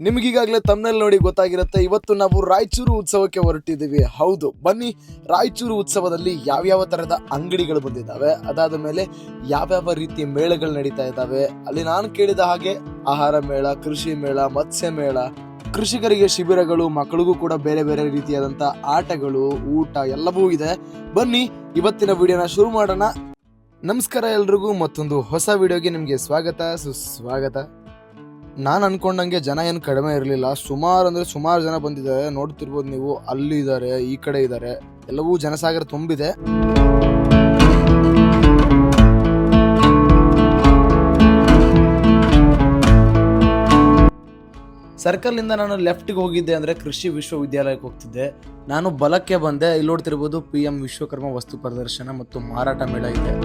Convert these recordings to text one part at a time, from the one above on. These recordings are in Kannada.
ನಿಮಗೀಗಾಗಲೇ ತಮ್ಮನೇಲಿ ನೋಡಿ ಗೊತ್ತಾಗಿರುತ್ತೆ. ಇವತ್ತು ನಾವು ರಾಯಚೂರು ಉತ್ಸವಕ್ಕೆ ಹೊರಟಿದ್ದೀವಿ. ಹೌದು, ಬನ್ನಿ. ರಾಯಚೂರು ಉತ್ಸವದಲ್ಲಿ ಯಾವ್ಯಾವ ತರದ ಅಂಗಡಿಗಳು ಬಂದಿದ್ದಾವೆ, ಅದಾದ ಮೇಲೆ ಯಾವ್ಯಾವ ರೀತಿಯ ಮೇಳಗಳು ನಡೀತಾ ಇದ್ದಾವೆ, ಅಲ್ಲಿ ನಾನು ಕೇಳಿದ ಹಾಗೆ ಆಹಾರ ಮೇಳ, ಕೃಷಿ ಮೇಳ, ಮತ್ಸ್ಯ ಮೇಳ, ಕೃಷಿಕರಿಗೆ ಶಿಬಿರಗಳು, ಮಕ್ಕಳಿಗೂ ಕೂಡ ಬೇರೆ ಬೇರೆ ರೀತಿಯಾದಂತ ಆಟಗಳು, ಊಟ ಎಲ್ಲವೂ ಇದೆ. ಬನ್ನಿ ಇವತ್ತಿನ ವಿಡಿಯೋನ ಶುರು ಮಾಡೋಣ. ನಮಸ್ಕಾರ ಎಲ್ರಿಗೂ, ಮತ್ತೊಂದು ಹೊಸ ವಿಡಿಯೋಗೆ ನಿಮಗೆ ಸ್ವಾಗತ ಸುಸ್ವಾಗತ. ನಾನು ಅನ್ಕೊಂಡಂಗೆ ಜನ ಏನು ಕಡಿಮೆ ಇರಲಿಲ್ಲ. ಸುಮಾರು ಜನ ಬಂದಿದ್ದಾರೆ. ನೋಡ್ತಿರ್ಬೋದು ನೀವು, ಅಲ್ಲಿ ಇದ್ದಾರೆ, ಈ ಕಡೆ ಇದ್ದಾರೆ, ಎಲ್ಲವೂ ಜನಸಾಗರ ತುಂಬಿದೆ. ಸರ್ಕಲ್ ಇಂದ ನಾನು ಲೆಫ್ಟ್ಗೆ ಹೋಗಿದ್ದೆ ಅಂದ್ರೆ ಕೃಷಿ ವಿಶ್ವವಿದ್ಯಾಲಯಕ್ಕೆ ಹೋಗ್ತಿದ್ದೆ. ನಾನು ಬಲಕ್ಕೆ ಬಂದೆ. ಇಲ್ಲಿ ನೋಡ್ತಿರ್ಬೋದು PM ವಿಶ್ವಕರ್ಮ ವಸ್ತು ಪ್ರದರ್ಶನ ಮತ್ತು ಮಾರಾಟ ಮೇಳ ಇದೆ.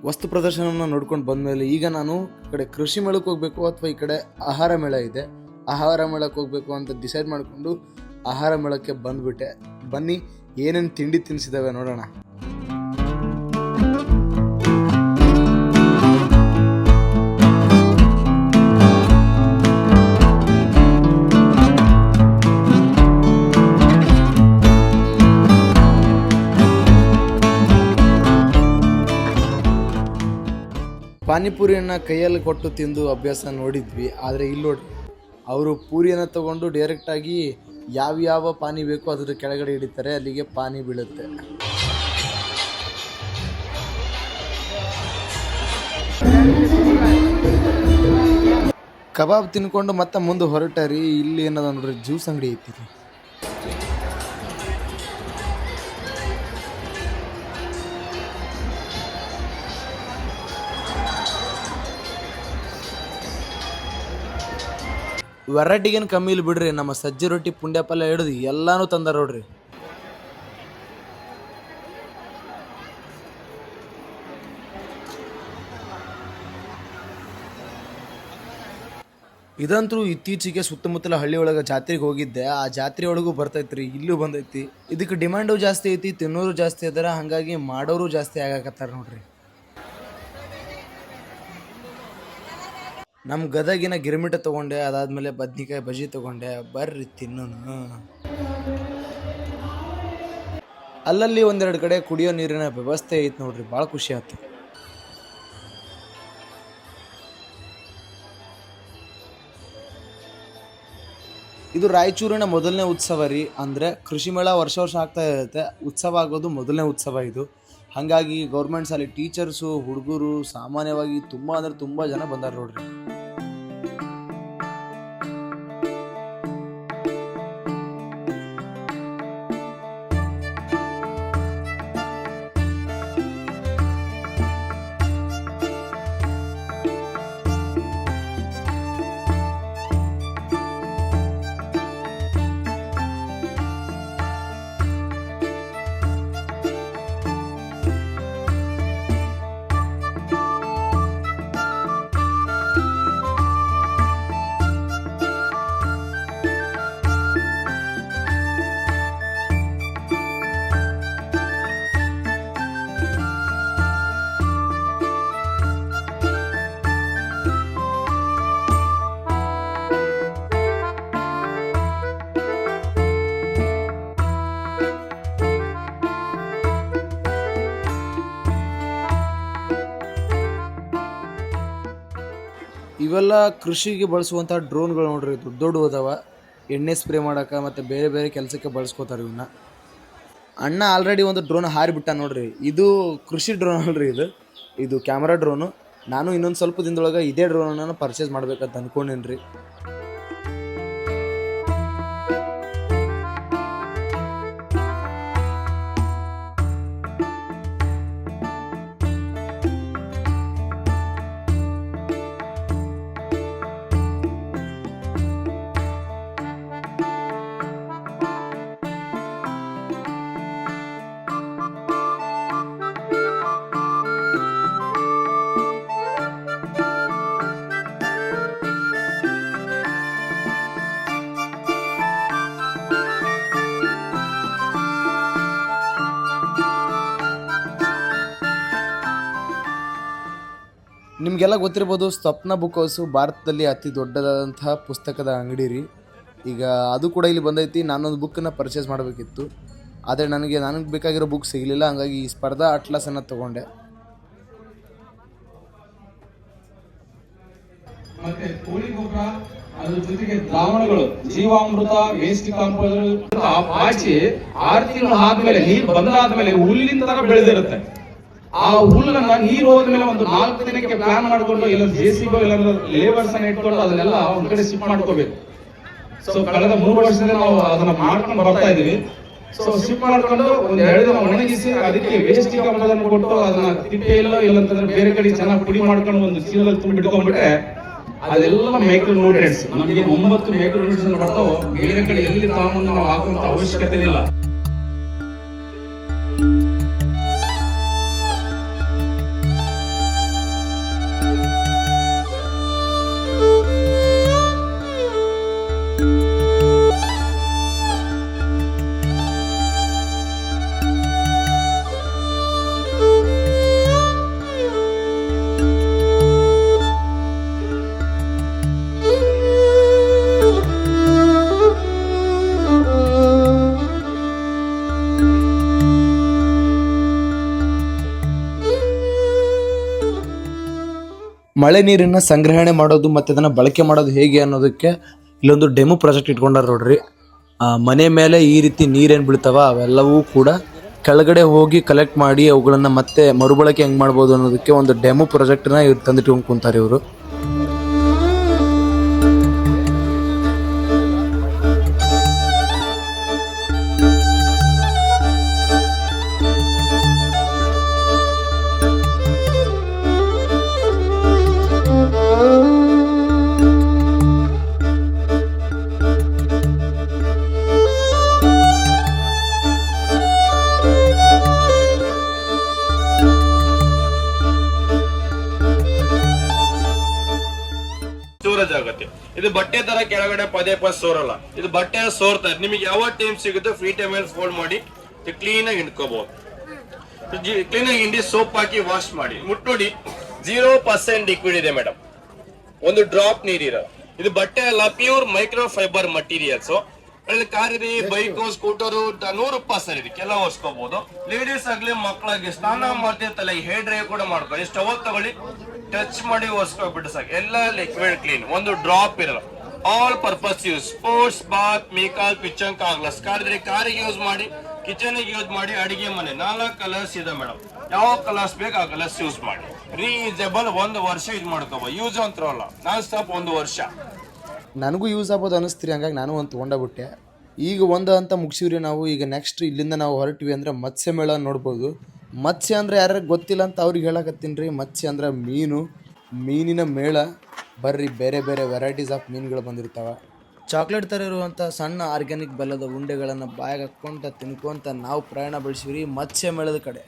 ವಸ್ತು ಪ್ರದರ್ಶನವನ್ನು ನೋಡ್ಕೊಂಡು ಬಂದಮೇಲೆ ಈಗ ನಾನು ಈ ಕಡೆ ಕೃಷಿ ಮೇಳಕ್ಕೆ ಹೋಗ್ಬೇಕು ಅಥವಾ ಈ ಕಡೆ ಆಹಾರ ಮೇಳ ಇದೆ, ಆಹಾರ ಮೇಳಕ್ಕೆ ಹೋಗ್ಬೇಕು ಅಂತ ಡಿಸೈಡ್ ಮಾಡಿಕೊಂಡು ಆಹಾರ ಮೇಳಕ್ಕೆ ಬಂದ್ಬಿಟ್ಟೆ. ಬನ್ನಿ ಏನೇನು ತಿಂಡಿ ತಿನ್ನಿಸಿದಾವೆ ನೋಡೋಣ. ಪಾನಿಪುರಿಯನ್ನು ಕೈಯಲ್ಲಿ ಕೊಟ್ಟು ತಿಂದು ಅಭ್ಯಾಸ ನೋಡಿದ್ವಿ. ಆದರೆ ಇಲ್ಲಿ ನೋಡ್ರಿ, ಅವರು ಪೂರಿಯನ್ನು ತಗೊಂಡು ಡೈರೆಕ್ಟಾಗಿ ಯಾವ ಪಾನಿ ಬೇಕೋ ಅದ್ರ ಕೆಳಗಡೆ ಹಿಡಿತಾರೆ, ಅಲ್ಲಿಗೆ ಪಾನಿ ಬೀಳುತ್ತೆ. ಕಬಾಬ್ ತಿನ್ಕೊಂಡು ಮತ್ತೆ ಮುಂದೆ ಹೊರಟಾರಿ. ಇಲ್ಲಿ ಏನದ ನೋಡ್ರಿ, ಜ್ಯೂಸ್ ಅಂಗಡಿ ಐತಿ. ವೆರೈಟಿಗೇನು ಕಮ್ಮಿ ಇಲ್ಲ ಬಿಡ್ರಿ. ನಮ್ಮ ಸಜ್ಜಿ ರೊಟ್ಟಿ, ಪುಂಡ್ಯ ಪಲ್ಯ ಹಿಡಿದು ಎಲ್ಲಾನು ತಂದಾರ ನೋಡ್ರಿ. ಇದಂತೂ ಇತ್ತೀಚೆಗೆ ಸುತ್ತಮುತ್ತಲ ಹಳ್ಳಿ ಒಳಗೆ ಜಾತ್ರೆಗೆ ಹೋಗಿದ್ದೆ. ಆ ಜಾತ್ರೆ ಒಳಗೂ ಬರ್ತೈತ್ರಿ, ಇಲ್ಲೂ ಬಂದೈತಿ. ಇದಕ್ಕೆ ಡಿಮ್ಯಾಂಡು ಜಾಸ್ತಿ ಐತಿ, ತಿನ್ನೋರು ಜಾಸ್ತಿ ಅದಾರ, ಹಂಗಾಗಿ ಮಾಡೋರು ಜಾಸ್ತಿ ಆಗಾಕತ್ತಾರ ನೋಡ್ರಿ. ನಮ್ಮ ಗದಗಿನ ಗಿರ್ಮಿಟ ತಗೊಂಡೆ, ಅದಾದ್ಮೇಲೆ ಬದ್ನಿಕಾಯಿ ಬಜ್ಜಿ ತಗೊಂಡೆ. ಬರ್ರಿ ತಿನ್ನೋನು. ಅಲ್ಲಲ್ಲಿ ಒಂದೆರಡು ಕಡೆ ಕುಡಿಯೋ ನೀರಿನ ವ್ಯವಸ್ಥೆ ಐತಿ ನೋಡ್ರಿ, ಭಾಳ ಖುಷಿ ಆಯ್ತು. ಇದು ರಾಯಚೂರಿನ ಮೊದಲನೇ ಉತ್ಸವ ರೀ. ಅಂದರೆ ಕೃಷಿ ಮೇಳ ವರ್ಷ ಆಗ್ತಾ ಇರುತ್ತೆ, ಉತ್ಸವ ಆಗೋದು ಮೊದಲನೇ ಉತ್ಸವ ಇದು. ಹಾಗಾಗಿ ಗೌರ್ಮೆಂಟ್ ಶಾಲೆ ಟೀಚರ್ಸು, ಹುಡುಗರು ಸಾಮಾನ್ಯವಾಗಿ ತುಂಬ ಜನ ಬಂದಾರ ನೋಡ್ರಿ. ಇವೆಲ್ಲ ಕೃಷಿಗೆ ಬಳಸುವಂಥ ಡ್ರೋನ್ಗಳು ನೋಡ್ರಿ, ದೊಡ್ಡ ಅದಾವ. ಎಣ್ಣೆ ಸ್ಪ್ರೇ ಮಾಡೋಕೆ ಮತ್ತು ಬೇರೆ ಬೇರೆ ಕೆಲಸಕ್ಕೆ ಬಳಸ್ಕೋತಾರೆ ಇವನ್ನ. ಅಣ್ಣ ಆಲ್ರೆಡಿ ಒಂದು ಡ್ರೋನ್ ಹಾರಿಬಿಟ್ಟ ನೋಡ್ರಿ. ಇದು ಕೃಷಿ ಡ್ರೋನ್ ಅಲ್ರಿ, ಇದು ಕ್ಯಾಮ್ರಾ ಡ್ರೋನು. ನಾನು ಇನ್ನೊಂದು ಸ್ವಲ್ಪ ದಿನದೊಳಗೆ ಇದೇ ಡ್ರೋನನ್ನು ಪರ್ಚೇಸ್ ಮಾಡ್ಬೇಕಂತ ಅಂದ್ಕೊಂಡೇನ್ರಿ. ನಿಮಗೆಲ್ಲ ಗೊತ್ತಿರ್ಬೋದು, ಸ್ವಪ್ನ ಬುಕ್ ಹೌಸು ಭಾರತದಲ್ಲಿ ಅತಿ ದೊಡ್ಡದಾದಂತಹ ಪುಸ್ತಕದ ಅಂಗಡಿ ರೀ. ಈಗ ಅದು ಕೂಡ ಇಲ್ಲಿ ಬಂದೈತಿ. ನಾನೊಂದು ಬುಕ್ಕನ್ನು ಪರ್ಚೇಸ್ ಮಾಡಬೇಕಿತ್ತು, ಆದರೆ ನನಗೆ ಬೇಕಾಗಿರೋ ಬುಕ್ ಸಿಗಲಿಲ್ಲ. ಹಂಗಾಗಿ ಈ ಸ್ಪರ್ಧಾ ಅಟ್ಲಾಸನ್ನು ತೊಗೊಂಡೆ. ಮತ್ತೆ ಕೋಳಿ ಗೊಬ್ಬರ, ಅದ್ರ ಜೊತೆಗೆ ದ್ರಾವಣಗಳು, ಜೀವಾಮೃತ, ವೇಸ್ಟ್ ಕಾಂಪೋಸ್ಟ್ ಹಾಕಿ 6 ತಿಂಗಳು ಆದ್ಮೇಲೆ, ನೀರು ಬಂದಾದ್ಮೇಲೆ ಹುಲ್ಲಿನ ತರ ಬೆಳೆದಿರುತ್ತೆ. ಆ ಹುಲ್ಲನ್ನ ನೀರು ಹೋದ್ಮೇಲೆ ಒಂದು 4 ದಿನಕ್ಕೆ ಪ್ಲಾನ್ ಮಾಡ್ಕೊಂಡು ಇಲ್ಲ JCB ಇಲ್ಲ ಲೇಬರ್ಸ್ ಅನ್ನ ಇಟ್ಕೊಂಡು ಅದನ್ನೆಲ್ಲ ಒಂದ್ ಕಡೆ ಶಿಫ್ಟ್ ಮಾಡ್ಕೋಬೇಕು. ಸೊ ಕಳೆದ 3 ವರ್ಷದಿಂದ ನಾವು ಅದನ್ನ ಮಾಡ್ಕೊಂಡು ಬರ್ತಾ ಇದೀವಿ. ಸೊ ಶಿಫ್ಟ್ ಮಾಡ್ಕೊಂಡು ಒಂದ್ 2 ದಿನ ಒಣಗಿಸಿ ಅದಕ್ಕೆ ವೇಸ್ಟ್ ಕಾಂಪೋಸ್ಟ್ ಕೊಟ್ಟು ಅದನ್ನ ತಿಪ್ಪೆ ಇಲ್ಲಂತಂದ್ರೆ ಬೇರೆ ಕಡೆ ಚೆನ್ನಾಗಿ ಪುಡಿ ಮಾಡ್ಕೊಂಡು ಒಂದು ಚೀಲದಲ್ಲಿ ತುಂಬಿ ಇಟ್ಕೊಂಡ್ಬಿಟ್ರೆ ಅದೆಲ್ಲ ಮೈಕ್ರೋ ನ್ಯೂಟ್ರಿಯೆಂಟ್ಸ್, ನಮಗೆ 9 ಮೈಕ್ರೋ ನ್ಯೂಟ್ರಿಯೆಂಟ್ಸ್ ಬರ್ತಾವೆ. ಬೇರೆ ಕಡೆ ಎಲ್ಲಿ ತಗೊಂಡು ನಾವು ಹಾಕುವಂತ ಅವಶ್ಯಕತೆ ಇಲ್ಲ. ಮಳೆ ನೀರನ್ನು ಸಂಗ್ರಹಣೆ ಮಾಡೋದು ಮತ್ತು ಅದನ್ನು ಬಳಕೆ ಮಾಡೋದು ಹೇಗೆ ಅನ್ನೋದಕ್ಕೆ ಇಲ್ಲೊಂದು ಡೆಮೋ ಪ್ರಾಜೆಕ್ಟ್ ಇಟ್ಕೊಂಡಾರ ನೋಡ್ರಿ. ಮನೆ ಮೇಲೆ ಈ ರೀತಿ ನೀರೇನು ಬೀಳ್ತಾವ ಅವೆಲ್ಲವೂ ಕೂಡ ಕೆಳಗಡೆ ಹೋಗಿ ಕಲೆಕ್ಟ್ ಮಾಡಿ ಅವುಗಳನ್ನು ಮತ್ತೆ ಮರುಬಳಕೆ ಹೆಂಗೆ ಮಾಡ್ಬೋದು ಅನ್ನೋದಕ್ಕೆ ಒಂದು ಡೆಮೋ ಪ್ರಾಜೆಕ್ಟನ್ನ ಇವ್ರು ತಂದಿಟ್ಕೊಂಡು ಕುಂತಾರೆ ಇವರು. ಸ್ಟೋರೇಜ್ ಆಗುತ್ತೆ. ಇದು ಬಟ್ಟೆ ತರ ಕೆಳಗಡೆ ಪದೇ ಸೋರಲ್ಲ. ಇದು ಬಟ್ಟೆ ಸೋರ್ತಾರೆ. ನಿಮಗೆ ಯಾವ ಟೈಮ್ ಸಿಗುತ್ತೆ ಫ್ರೀ ಟೈಮ್ ಅಲ್ಲಿ ಫೋಲ್ಡ್ ಮಾಡಿ ಕ್ಲೀನ್ ಆಗಿ ಹಿಂಡ್ಕೋಬಹುದು. ಕ್ಲೀನ್ ಆಗಿ ಹಿಂಡಿ ಸೋಪ್ ಹಾಕಿ ವಾಶ್ ಮಾಡಿ ಮುಟ್ಟೋಡಿ. 0% ಲಿಕ್ವಿಡ್ ಇದೆ ಮೇಡಮ್, ಒಂದು ಡ್ರಾಪ್ ನೀರಿರೋ. ಇದು ಬಟ್ಟೆ ಎಲ್ಲ pure micro fibre materials. Car ಇದೆ, ಬೈಕ್, ಸ್ಕೂಟರು 100% ಸರ್ ಇದಕ್ಕೆಲ್ಲ ಒರ್ಸ್ಕೋಬಹುದು. ಲೇಡೀಸ್ ಆಗ್ಲಿ ಮಕ್ಕಳಾಗಿ ಸ್ನಾನ ಮಾಡ್ತಿರ್ತಲ್ಲ, ಹೇರ್ ಡ್ರೈ ಕೂಡ ಮಾಡ್ಕೊಳ್ಳಿ. ಸ್ಟವ್ ತಗೊಳ್ಳಿ, ಟಚ್ ಮಾಡಿ ಒರ್ಸ್ಕೊಬಿಟ್ಟು ಸಾಕು. ಎಲ್ಲ ಲಿಕ್ವಿಡ್ ಕ್ಲೀನ್, ಒಂದು ಡ್ರಾಪ್ ಇರಲ್ಲ. All purpose use, sports, bath, ಮೇಕಲ್, ಕಿಚನ್, ಕಾಗ್ಲಾಸ್. ಕಾರಿಗೆ ಯೂಸ್ ಮಾಡಿ, ಕಿಚನ್ ಯೂಸ್ ಮಾಡಿ, ಅಡಿಗೆ ಮನೆ 4 ಕಲರ್ಸ್ ಇದೆ ಮೇಡಮ್. ಯಾವ ಕಲರ್ಸ್ ಬೇಕು ಆ ಕಲರ್ಸ್ ಯೂಸ್ ಮಾಡಿ. ರೀಯೂಸಬಲ್, 1 ವರ್ಷ ಯೂಸ್ ಮಾಡ್ಕೋಬಹುದು. ಯೂಸ್ ಅಂತ ಅಲ್ಲ, ನಾನ್ ಸ್ಟಾಪ್ 1 ವರ್ಷ. ನನಗೂ ಯೂಸ್ ಆಗ್ಬೋದು ಅನ್ನಿಸ್ತೀರಿ, ಹಂಗಾಗಿ ನಾನು ಒಂದು ತೊಗೊಂಡಬಿಟ್ಟೆ. ಈಗ ಒಂದು ಅಂತ ಮುಗಿಸಿವ್ರಿ ನಾವು. ಈಗ ನೆಕ್ಸ್ಟ್ ಇಲ್ಲಿಂದ ನಾವು ಹೊರಟಿವಿ ಅಂದರೆ ಮತ್ಸ್ಯ ಮೇಳ ನೋಡ್ಬೋದು. ಮತ್ಸ್ಯ ಅಂದರೆ ಯಾರ್ಯಾರು ಗೊತ್ತಿಲ್ಲ ಅಂತ ಅವ್ರಿಗೆ ಹೇಳಕತ್ತೀನಿ ರೀ. ಮತ್ಸ್ಯ ಅಂದರೆ ಮೀನಿನ ಮೇಳ. ಬರ್ರಿ, ಬೇರೆ ಬೇರೆ ವೆರೈಟೀಸ್ ಆಫ್ ಮೀನುಗಳು ಬಂದಿರ್ತಾವೆ. ಚಾಕ್ಲೇಟ್ ಥರ ಇರುವಂಥ ಸಣ್ಣ ಆರ್ಗ್ಯಾನಿಕ್ ಬೆಲ್ಲದ ಉಂಡೆಗಳನ್ನು ಬಾಯಾಗ ಹಾಕ್ಕೊಂತ ತಿನ್ಕೊಂತ ನಾವು ಪ್ರಯಾಣ ಬೆಳೆಸಿವ್ರಿ ಮತ್ಸ್ಯ ಮೇಳದ ಕಡೆ.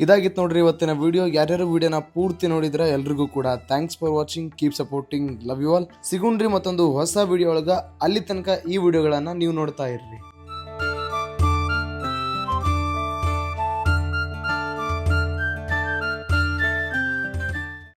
ಇದಾಗಿತ್ತು ನೋಡ್ರಿ ಇವತ್ತಿನ ವಿಡಿಯೋ. ಯಾರ್ಯಾರು ವಿಡಿಯೋನ ಪೂರ್ತಿ ನೋಡಿದ್ರೆ ಎಲ್ರಿಗೂ ಕೂಡ thanks for watching, keep supporting, love you all. ಸಿಗುಣ್ರಿ ಮತ್ತೊಂದು ಹೊಸ ವಿಡಿಯೋ ಒಳಗ. ಅಲ್ಲಿ ತನಕ ಈ ವಿಡಿಯೋಗಳನ್ನ ನೀವು ನೋಡ್ತಾ ಇರ್ರಿ.